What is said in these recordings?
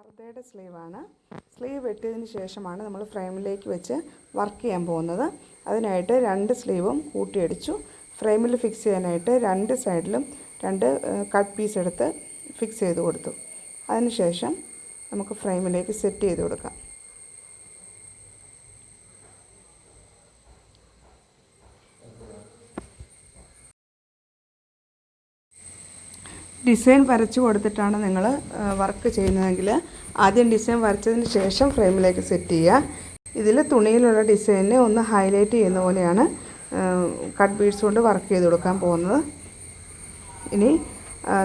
പർദ്ദയുടെ സ്ലീവാണ്. Sleeve വെട്ടിയതിന് ശേഷമാണ് നമ്മൾ ഫ്രെയിമിലേക്ക് വെച്ച് വർക്ക് ചെയ്യാൻ പോകുന്നത്. അതിനായിട്ട് രണ്ട് സ്ലീവും കൂട്ടിയടിച്ചു. ഫ്രെയിമിൽ ഫിക്സ് ചെയ്യാനായിട്ട് രണ്ട് സൈഡിലും രണ്ട് കട്ട് പീസ് എടുത്ത് ഫിക്സ് ചെയ്ത് കൊടുത്തു. അതിനുശേഷം നമുക്ക് ഫ്രെയിമിലേക്ക് സെറ്റ് ചെയ്ത് കൊടുക്കാം. ഡിസൈൻ വരച്ച് കൊടുത്തിട്ടാണ് നിങ്ങൾ വർക്ക് ചെയ്യുന്നതെങ്കിൽ ആദ്യം ഡിസൈൻ വരച്ചതിന് ശേഷം ഫ്രെയിമിലേക്ക് സെറ്റ് ചെയ്യുക. ഇതിൽ തുണിയിലുള്ള ഡിസൈനെ ഒന്ന് ഹൈലൈറ്റ് ചെയ്യുന്ന പോലെയാണ് കട്ട് ബീഡ്സ് കൊണ്ട് വർക്ക് ചെയ്ത് കൊടുക്കാൻ പോകുന്നത്. ഇനി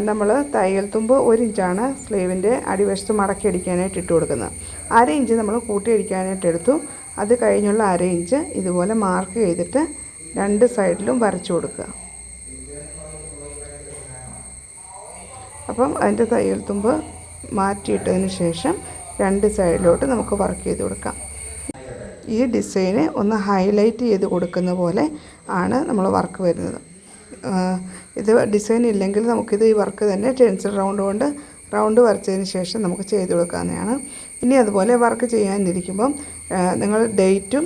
നമ്മൾ തയ്യൽ തുമ്പ് 1 ഇഞ്ചാണ് സ്ലീവിൻ്റെ അടിവശത്ത് മടക്കി അടിക്കാനായിട്ട് ഇട്ട് കൊടുക്കുന്നത്. 1/2 ഇഞ്ച് നമ്മൾ കൂട്ടി അടിക്കാനായിട്ട് എടുത്തു. അത് കഴിഞ്ഞുള്ള 1/2 ഇഞ്ച് ഇതുപോലെ മാർക്ക് ചെയ്തിട്ട് രണ്ട് സൈഡിലും വരച്ചു കൊടുക്കുക. അപ്പം അതിൻ്റെ തയ്യൽ തുമ്പ് മാറ്റിയിട്ടതിന് ശേഷം രണ്ട് സൈഡിലോട്ട് നമുക്ക് വർക്ക് ചെയ്ത് കൊടുക്കാം. ഈ ഡിസൈന് ഒന്ന് ഹൈലൈറ്റ് ചെയ്ത് കൊടുക്കുന്ന പോലെ ആണ് നമ്മൾ വർക്ക് വരുന്നത്. ഇത് ഡിസൈൻ ഇല്ലെങ്കിൽ നമുക്കിത് ഈ വർക്ക് തന്നെ ടെൻസിൽ റൗണ്ട് വരച്ചതിന് ശേഷം നമുക്ക് ചെയ്ത് കൊടുക്കാവുന്നതാണ്. ഇനി അതുപോലെ വർക്ക് ചെയ്യാനിരിക്കുമ്പം നിങ്ങൾ ഡേറ്റും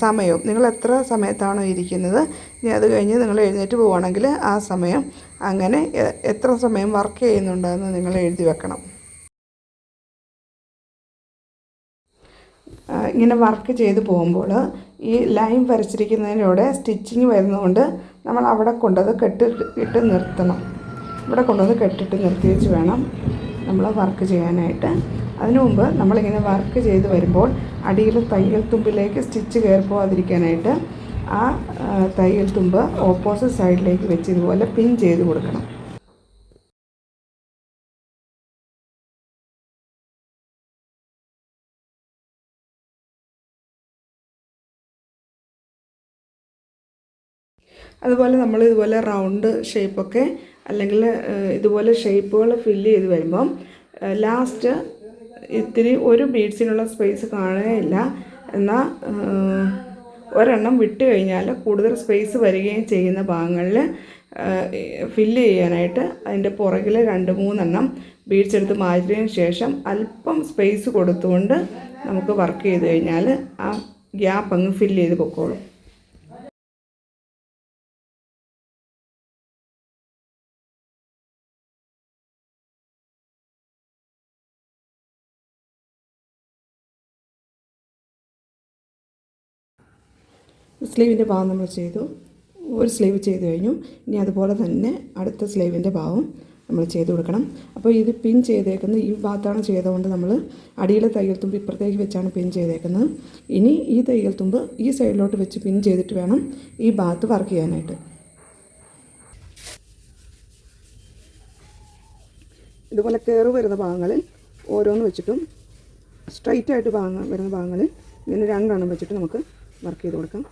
സമയവും നിങ്ങൾ എത്ര സമയത്താണോ ഇരിക്കുന്നത്, ഇനി അത് കഴിഞ്ഞ് നിങ്ങൾ എഴുന്നേറ്റ് പോവുകയാണെങ്കിൽ ആ സമയം അങ്ങനെ എത്ര സമയം വർക്ക് ചെയ്യുന്നുണ്ടെന്ന് നിങ്ങൾ എഴുതി വെക്കണം. ഇങ്ങനെ വർക്ക് ചെയ്ത് പോകുമ്പോൾ ഈ ലൈൻ വരച്ചിരിക്കുന്നതിലൂടെ സ്റ്റിച്ചിങ് വരുന്നതുകൊണ്ട് നമ്മൾ അവിടെ കൊണ്ടത് കെട്ടിട്ട് നിർത്തണം. ഇവിടെ കൊണ്ടുവന്ന് കെട്ടിട്ട് നിർത്തിച്ച് വേണം നമ്മൾ വർക്ക് ചെയ്യാനായിട്ട്. അതിനു മുമ്പ് നമ്മളിങ്ങനെ വർക്ക് ചെയ്ത് വരുമ്പോൾ അടിയിൽ തയ്യൽ തുമ്പിലേക്ക് സ്റ്റിച്ച് കയറി പോകാതിരിക്കാനായിട്ട് ആ തയ്യൽ തുമ്പ് ഓപ്പോസിറ്റ് സൈഡിലേക്ക് വെച്ച് ഇതുപോലെ പിൻ ചെയ്ത് കൊടുക്കണം. അതുപോലെ നമ്മൾ ഇതുപോലെ റൗണ്ട് ഷേപ്പൊക്കെ അല്ലെങ്കിൽ ഇതുപോലെ ഷേപ്പുകൾ ഫില്ല് ചെയ്ത് വരുമ്പം ലാസ്റ്റ് ഇത്തിരി ഒരു ബീഡ്സിനുള്ള സ്പേസ് കാണുകയില്ല. എന്നാൽ ഒരെണ്ണം വിട്ട് കഴിഞ്ഞാൽ കൂടുതൽ സ്പേസ് വരികയും ചെയ്യുന്ന ഭാഗങ്ങളിൽ ഫില്ല് ചെയ്യാനായിട്ട് അതിൻ്റെ പുറകിൽ 2-3 ബീഡ്സ് എടുത്ത് മാറ്റിയതിന് ശേഷം അല്പം സ്പേസ് കൊടുത്തുകൊണ്ട് നമുക്ക് വർക്ക് ചെയ്ത് കഴിഞ്ഞാൽ ആ ഗ്യാപ്പ് അങ്ങ് ഫില്ല് ചെയ്ത് പൊക്കോളും. സ്ലീവിൻ്റെ ഭാഗം നമ്മൾ ചെയ്തു. ഒരു സ്ലീവ് ചെയ്ത് കഴിഞ്ഞു. ഇനി അതുപോലെ തന്നെ അടുത്ത സ്ലീവിൻ്റെ ഭാഗം നമ്മൾ ചെയ്ത് കൊടുക്കണം. അപ്പോൾ ഇത് പിൻ ചെയ്തേക്കുന്നത് ഈ ഭാഗത്താണ് ചെയ്തുകൊണ്ട് നമ്മൾ അടിയിലെ തയ്യൽ തുമ്പ് ഇപ്പുറത്തേക്ക് വെച്ചാണ് പിൻ ചെയ്തേക്കുന്നത്. ഇനി ഈ തയ്യൽ തുമ്പ് ഈ സൈഡിലോട്ട് വെച്ച് പിൻ ചെയ്തിട്ട് വേണം ഈ ഭാഗത്ത് വർക്ക് ചെയ്യാനായിട്ട്. ഇതുപോലെ കയറി വരുന്ന ഭാഗങ്ങളിൽ ഓരോന്ന് വെച്ചിട്ടും സ്ട്രൈറ്റായിട്ട് വരുന്ന ഭാഗങ്ങളിൽ ഇങ്ങനെ 2 വെച്ചിട്ട് നമുക്ക് വർക്ക് ചെയ്ത് കൊടുക്കാം.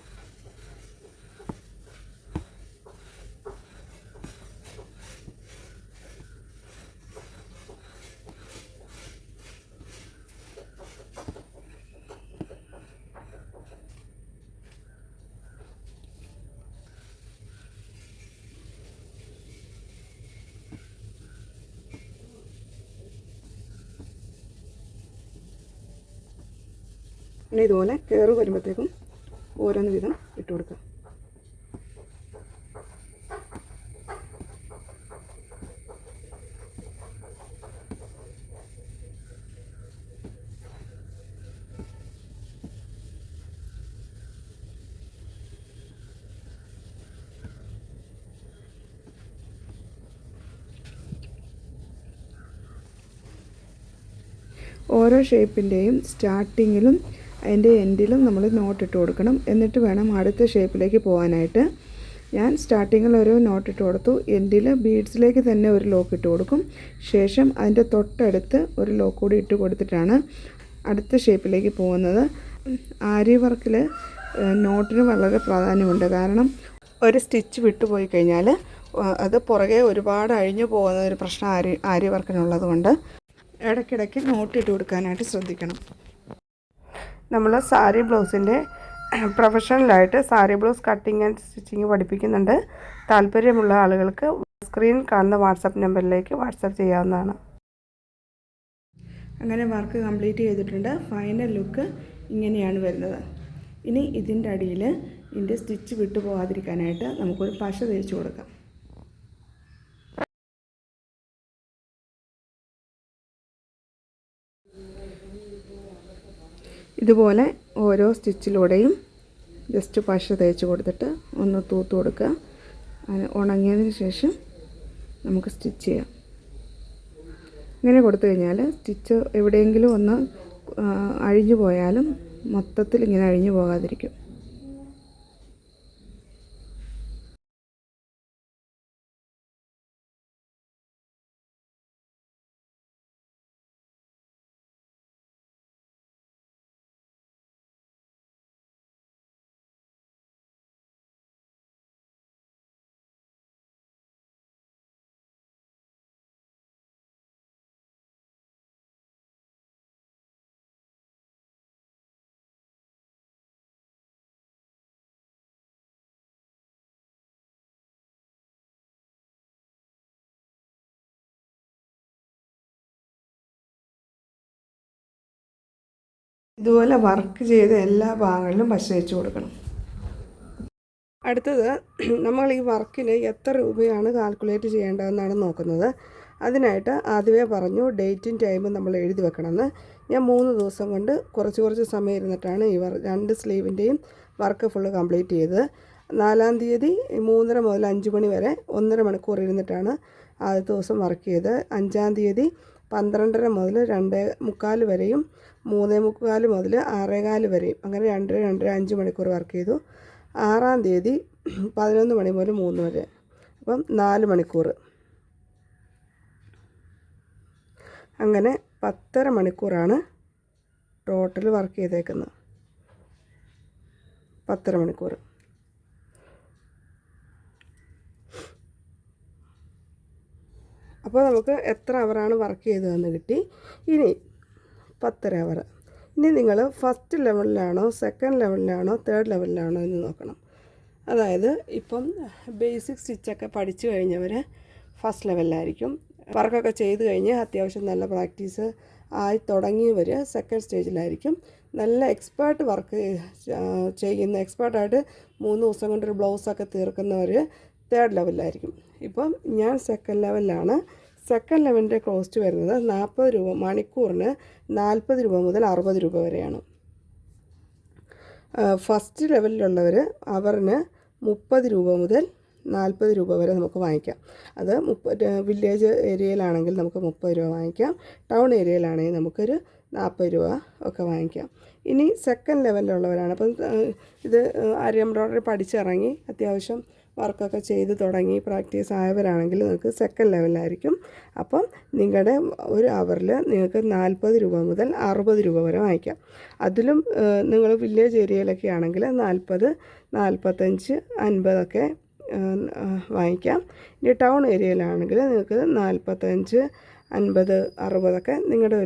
പിന്നെ ഇതുപോലെ കയറി വരുമ്പോഴത്തേക്കും ഓരോന്ന് വീതം ഇട്ട് കൊടുക്കുക. ഓരോ ഷേപ്പിൻ്റെയും സ്റ്റാർട്ടിങ്ങിലും അതിൻ്റെ എൻഡിലും നമ്മൾ നോട്ടിട്ട് കൊടുക്കണം. എന്നിട്ട് വേണം അടുത്ത ഷേപ്പിലേക്ക് പോകാനായിട്ട്. ഞാൻ സ്റ്റാർട്ടിങ്ങിൽ ഒരു നോട്ടിട്ട് കൊടുത്തു. എൻഡിൽ ബീഡ്സിലേക്ക് തന്നെ ഒരു ലോക്ക് ഇട്ട് കൊടുക്കും. ശേഷം അതിൻ്റെ തൊട്ടടുത്ത് ഒരു ലോക്ക് കൂടി ഇട്ട് കൊടുത്തിട്ടാണ് അടുത്ത ഷേപ്പിലേക്ക് പോകുന്നത്. ആരി വർക്കിൽ നോട്ടിന് വളരെ പ്രാധാന്യമുണ്ട്. കാരണം ഒരു സ്റ്റിച്ച് വിട്ടുപോയി കഴിഞ്ഞാൽ അത് പുറകെ ഒരുപാട് അഴിഞ്ഞു പോകുന്ന ഒരു പ്രശ്നം ആരി വർക്കിനുള്ളത് കൊണ്ട് ഇടയ്ക്കിടയ്ക്ക് നോട്ടിട്ട് കൊടുക്കാനായിട്ട് ശ്രദ്ധിക്കണം. നമ്മൾ സാരി ബ്ലൗസിൻ്റെ പ്രൊഫഷണലായിട്ട് sari blouse cutting and stitching പഠിപ്പിക്കുന്നുണ്ട്. താല്പര്യമുള്ള ആളുകൾക്ക് സ്ക്രീൻ കാണുന്ന വാട്സപ്പ് നമ്പറിലേക്ക് വാട്സപ്പ് ചെയ്യാവുന്നതാണ്. അങ്ങനെ വർക്ക് കംപ്ലീറ്റ് ചെയ്തിട്ടുണ്ട്. ഫൈനൽ ലുക്ക് ഇങ്ങനെയാണ് വരുന്നത്. ഇനി ഇതിൻ്റെ അടിയിൽ ഇതിൻ്റെ സ്റ്റിച്ച് വിട്ടു പോകാതിരിക്കാനായിട്ട് നമുക്കൊരു പശ തേച്ച് കൊടുക്കാം. ഇതുപോലെ ഓരോ സ്റ്റിച്ചിലൂടെയും ജസ്റ്റ് പശ തേച്ച് കൊടുത്തിട്ട് ഒന്ന് തൂത്ത് കൊടുക്കുക. ഉണങ്ങിയതിന് ശേഷം നമുക്ക് സ്റ്റിച്ച് ചെയ്യാം. ഇങ്ങനെ കൊടുത്തു കഴിഞ്ഞാൽ സ്റ്റിച്ച് എവിടെയെങ്കിലും ഒന്ന് അഴിഞ്ഞു പോയാലും മൊത്തത്തിൽ ഇങ്ങനെ അഴിഞ്ഞു പോകാതിരിക്കും. ഇതുപോലെ വർക്ക് ചെയ്ത് എല്ലാ ഭാഗങ്ങളിലും പശ വെച്ച് കൊടുക്കണം. അടുത്തത് നമ്മൾ ഈ വർക്കിന് എത്ര രൂപയാണ് കാൽക്കുലേറ്റ് ചെയ്യേണ്ടതെന്നാണ് നോക്കുന്നത്. അതിനായിട്ട് ആദ്യമേ പറഞ്ഞു ഡേറ്റും ടൈമും നമ്മൾ എഴുതി വെക്കണമെന്ന്. ഞാൻ 3 ദിവസം കൊണ്ട് കുറച്ച് സമയം ഇരുന്നിട്ടാണ് ഈ 2 സ്ലീവിൻ്റെയും വർക്ക് ഫുള്ള് കംപ്ലീറ്റ് ചെയ്തത്. 4-ാം തീയതി 3:30 മുതൽ 5 മണി വരെ 1.5 മണിക്കൂർ ഇരുന്നിട്ടാണ് ആദ്യത്തെ ദിവസം വർക്ക് ചെയ്തത്. 5-ാം തീയതി 12:30 മുതൽ 2:45 വരെയും 3:45 മുതൽ 6:15 വരെയും, അങ്ങനെ 2-2.5 മണിക്കൂർ വർക്ക് ചെയ്തു. 6-ാം തീയതി 11 മണി മുതൽ 3 വരെ, അപ്പം 4 മണിക്കൂർ. അങ്ങനെ 10.5 മണിക്കൂറാണ് ടോട്ടൽ വർക്ക് ചെയ്തേക്കുന്നത്. 10.5 മണിക്കൂർ. അപ്പോൾ നമുക്ക് എത്ര അവറാണ് വർക്ക് ചെയ്തതെന്ന് കിട്ടി. ഇനി 10.5 അവർ. ഇനി നിങ്ങൾ ഫസ്റ്റ് ലെവലിലാണോ, സെക്കൻഡ് ലെവലിലാണോ, തേർഡ് ലെവലിലാണോ എന്ന് നോക്കണം. അതായത് ഇപ്പം ബേസിക് സ്റ്റിച്ചൊക്കെ പഠിച്ചു കഴിഞ്ഞവർ ഫസ്റ്റ് ലെവലിലായിരിക്കും. വർക്കൊക്കെ ചെയ്ത് കഴിഞ്ഞ് അത്യാവശ്യം നല്ല പ്രാക്ടീസ് ആയി തുടങ്ങിയവർ സെക്കൻഡ് സ്റ്റേജിലായിരിക്കും. നല്ല എക്സ്പേർട്ട് വർക്ക് ചെയ്യുന്ന, എക്സ്പേർട്ടായിട്ട് 3 ദിവസം കൊണ്ടൊരു ബ്ലൗസൊക്കെ തീർക്കുന്നവർ തേർഡ് ലെവലിലായിരിക്കും. ഇപ്പം ഞാൻ സെക്കൻഡ് ലെവലിലാണ്. സെക്കൻഡ് ലെവലിൻ്റെ കോസ്റ്റ് വരുന്നത് 40 രൂപ, മണിക്കൂറിന് 40 രൂപ മുതൽ 60 രൂപ വരെയാണ്. ഫസ്റ്റ് ലെവലിലുള്ളവർ അവറിന് 30 രൂപ മുതൽ 40 രൂപ വരെ നമുക്ക് വാങ്ങിക്കാം. അത് വില്ലേജ് ഏരിയയിലാണെങ്കിൽ നമുക്ക് 30 രൂപ വാങ്ങിക്കാം. ടൗൺ ഏരിയയിലാണെങ്കിൽ നമുക്കൊരു 40 രൂപ ഒക്കെ വാങ്ങിക്കാം. ഇനി സെക്കൻഡ് ലെവലിലുള്ളവരാണ്, അപ്പം ഇത് ആരി എംബ്രോയ്ഡറി പഠിച്ചിറങ്ങി അത്യാവശ്യം വർക്കൊക്കെ ചെയ്ത് തുടങ്ങി പ്രാക്ടീസ് ആയവരാണെങ്കിൽ നിങ്ങൾക്ക് സെക്കൻഡ് ലെവലിലായിരിക്കും. അപ്പം നിങ്ങളുടെ ഒരു അവറിൽ നിങ്ങൾക്ക് 40 രൂപ മുതൽ 60 രൂപ വരെ വാങ്ങിക്കാം. അതിലും നിങ്ങൾ വില്ലേജ് ഏരിയയിലൊക്കെ ആണെങ്കിൽ 40, 45, 50 ഒക്കെ വാങ്ങിക്കാം. ഇനി ടൗൺ ഏരിയയിലാണെങ്കിൽ നിങ്ങൾക്ക് 45, 50, 60 ഒക്കെ നിങ്ങളുടെ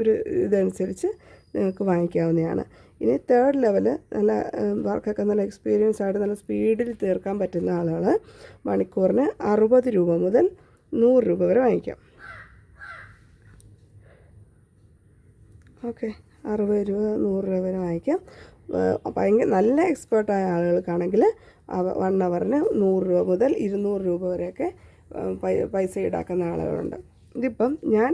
ഒരു ഇതനുസരിച്ച് നിങ്ങൾക്ക് വാങ്ങിക്കാവുന്നതാണ്. ഇനി തേർഡ് ലെവൽ നല്ല വർക്കൊക്കെ നല്ല എക്സ്പീരിയൻസ് ആയിട്ട് നല്ല സ്പീഡിൽ തീർക്കാൻ പറ്റുന്ന ആളുകൾ മണിക്കൂറിന് 60 രൂപ മുതൽ 100 രൂപ വരെ വാങ്ങിക്കാം. ഓക്കെ, 60 രൂപ 100 രൂപ വരെ വാങ്ങിക്കാം. ഭയങ്കര നല്ല എക്സ്പേർട്ടായ ആളുകൾക്കാണെങ്കിൽ 1 അവറിന് 100 രൂപ മുതൽ 200 രൂപ വരെയൊക്കെ പൈസ ഈടാക്കുന്ന ആളുകളുണ്ട്. ഇതിപ്പം ഞാൻ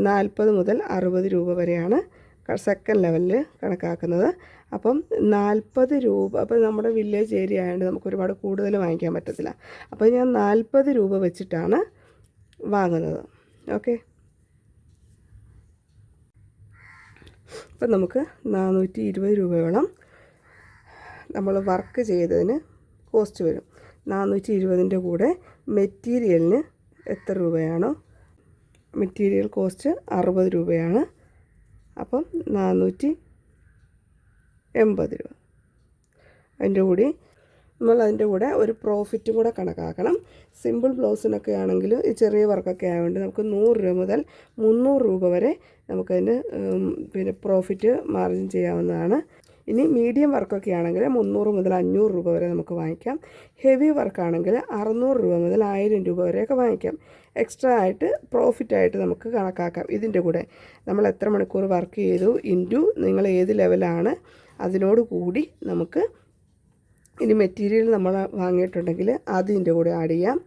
40 മുതൽ 60 രൂപ വരെയാണ് സെക്കൻഡ് ലെവലിൽ കണക്കാക്കുന്നത്. അപ്പം 40 രൂപ, അപ്പോൾ നമ്മുടെ വില്ലേജ് ഏരിയ ആയതുകൊണ്ട് നമുക്ക് ഒരുപാട് കൂടുതൽ വാങ്ങിക്കാൻ പറ്റത്തില്ല. അപ്പോൾ ഞാൻ 40 രൂപ വെച്ചിട്ടാണ് വാങ്ങുന്നത്. ഓക്കെ, അപ്പം നമുക്ക് 420 രൂപയോളം നമ്മൾ വർക്ക് ചെയ്തതിന് കോസ്റ്റ് വരും. 420ൻ്റെ കൂടെ മെറ്റീരിയലിന് എത്ര രൂപയാണോ, മെറ്റീരിയൽ കോസ്റ്റ് 60 രൂപയാണ്. അപ്പം 480 രൂപ. അതിൻ്റെ കൂടെ ഒരു പ്രോഫിറ്റും കൂടെ കണക്കാക്കണം. സിമ്പിൾ ബ്ലൗസിനൊക്കെ ആണെങ്കിൽ ഈ ചെറിയ വർക്കൊക്കെ ആയതുകൊണ്ട് നമുക്ക് 100 രൂപ മുതൽ 300 രൂപ വരെ നമുക്കതിന് പിന്നെ പ്രോഫിറ്റ് മാർജിൻ ചെയ്യാവുന്നതാണ്. ഇനി മീഡിയം വർക്കൊക്കെ ആണെങ്കിൽ 300 മുതൽ 500 രൂപ വരെ നമുക്ക് വാങ്ങിക്കാം. ഹെവി വർക്കാണെങ്കിൽ 600 രൂപ മുതൽ 1000 രൂപ വരെയൊക്കെ വാങ്ങിക്കാം. എക്സ്ട്രാ ആയിട്ട് പ്രോഫിറ്റായിട്ട് നമുക്ക് കണക്കാക്കാം. ഇതിൻ്റെ കൂടെ നമ്മൾ എത്ര മണിക്കൂർ വർക്ക് ചെയ്തു ഇൻറ്റു നിങ്ങൾ ഏത് ലെവലാണ് അതിനോട് കൂടി നമുക്ക് ഇനി മെറ്റീരിയൽ നമ്മൾ വാങ്ങിയിട്ടുണ്ടെങ്കിൽ അതിൻ്റെ കൂടെ ആഡ് ചെയ്യാം.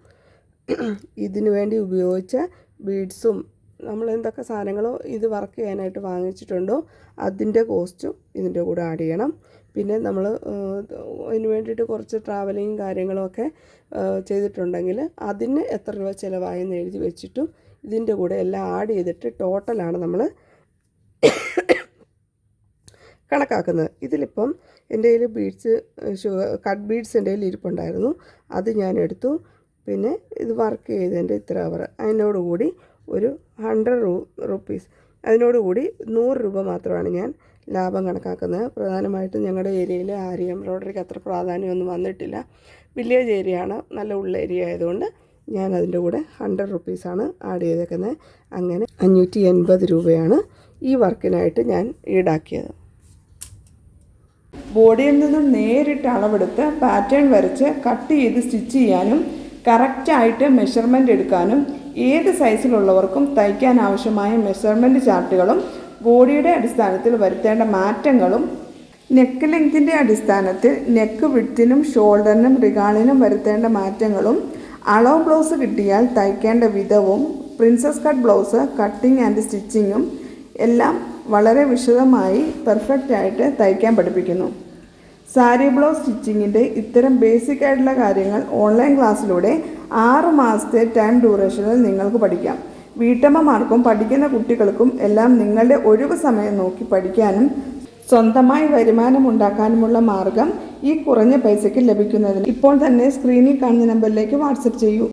ഇതിനു വേണ്ടി ഉപയോഗിച്ച ബീഡ്സും നമ്മൾ എന്തൊക്കെ സാധനങ്ങളോ ഇത് വർക്ക് ചെയ്യാനായിട്ട് വാങ്ങിച്ചിട്ടുണ്ടോ അതിൻ്റെ കോസ്റ്റും ഇതിൻ്റെ കൂടെ ആഡ് ചെയ്യണം. പിന്നെ നമ്മൾ അതിന് വേണ്ടിയിട്ട് കുറച്ച് ട്രാവലിങ് കാര്യങ്ങളൊക്കെ ചെയ്തിട്ടുണ്ടെങ്കിൽ അതിന് എത്ര രൂപ ചിലവായെന്ന് എഴുതി വെച്ചിട്ടും ഇതിൻ്റെ കൂടെ എല്ലാം ആഡ് ചെയ്തിട്ട് ടോട്ടലാണ് നമ്മൾ കണക്കാക്കുന്നത്. ഇതിലിപ്പം എൻ്റെ കയ്യിൽ ബീഡ്സ് കട്ട് ബീഡ്സ് എൻ്റെ കയ്യിൽ ഇരിപ്പുണ്ടായിരുന്നു, അത് ഞാൻ എടുത്തു. പിന്നെ ഇത് വർക്ക് ചെയ്തതിൻ്റെ ഇത്ര അവർ അതിനോടുകൂടി ഒരു 100 റുപ്പീസ് അതിനോടുകൂടി 100 രൂപ മാത്രമാണ് ഞാൻ ലാഭം കണക്കാക്കുന്നത്. പ്രധാനമായിട്ടും ഞങ്ങളുടെ ഏരിയയിൽ ആരി എംബ്രോയ്ഡറിക്ക് അത്ര പ്രാധാന്യമൊന്നും വന്നിട്ടില്ല. വില്ലേജ് ഏരിയയാണ്, നല്ല ഉള്ള ഏരിയ ആയതുകൊണ്ട് ഞാൻ അതിൻ്റെ കൂടെ 100 റുപ്പീസാണ് ആഡ് ചെയ്തേക്കുന്നത്. അങ്ങനെ 580 രൂപയാണ് ഈ വർക്കിനായിട്ട് ഞാൻ ഈടാക്കിയത്. ബോഡിയിൽ നിന്നും നേരിട്ട് അളവെടുത്ത് പാറ്റേൺ വരച്ച് കട്ട് ചെയ്ത് സ്റ്റിച്ച് ചെയ്യാനും കറക്റ്റായിട്ട് മെഷർമെൻ്റ് എടുക്കാനും ഏത് സൈസിലുള്ളവർക്കും തയ്ക്കാൻ ആവശ്യമായ മെഷർമെൻറ്റ് ചാർട്ടുകളും ബോഡിയുടെ അടിസ്ഥാനത്തിൽ വരുത്തേണ്ട മാറ്റങ്ങളും നെക്ക് ലെങ്തിൻ്റെ അടിസ്ഥാനത്തിൽ നെക്ക് വിഡ്ത്തിനും ഷോൾഡറിനും റിഗാളിനും വരുത്തേണ്ട മാറ്റങ്ങളും അളവ് ബ്ലൗസ് കിട്ടിയാൽ തയ്ക്കേണ്ട വിധവും princess cut blouse cutting and സ്റ്റിച്ചിങ്ങും എല്ലാം വളരെ വിശദമായി പെർഫെക്റ്റായിട്ട് തയ്ക്കാൻ പഠിപ്പിക്കുന്നു. സാരി ബ്ലൗസ് സ്റ്റിച്ചിങ്ങിൻ്റെ ഇത്തരം ബേസിക് ആയിട്ടുള്ള കാര്യങ്ങൾ ഓൺലൈൻ ക്ലാസ്സിലൂടെ 6 മാസത്തെ ടൈം ഡ്യൂറേഷനിൽ നിങ്ങൾക്ക് പഠിക്കാം. വീട്ടമ്മമാർക്കും പഠിക്കുന്ന കുട്ടികൾക്കും എല്ലാം നിങ്ങളുടെ ഒഴിവ് സമയം നോക്കി പഠിക്കാനും സ്വന്തമായി വരുമാനം ഉണ്ടാക്കാനുമുള്ള മാർഗം ഈ കുറഞ്ഞ പൈസയ്ക്ക് ലഭിക്കുന്നതിന് ഇപ്പോൾ തന്നെ സ്ക്രീനിൽ കാണുന്ന നമ്പറിലേക്ക് വാട്സപ്പ് ചെയ്യൂ.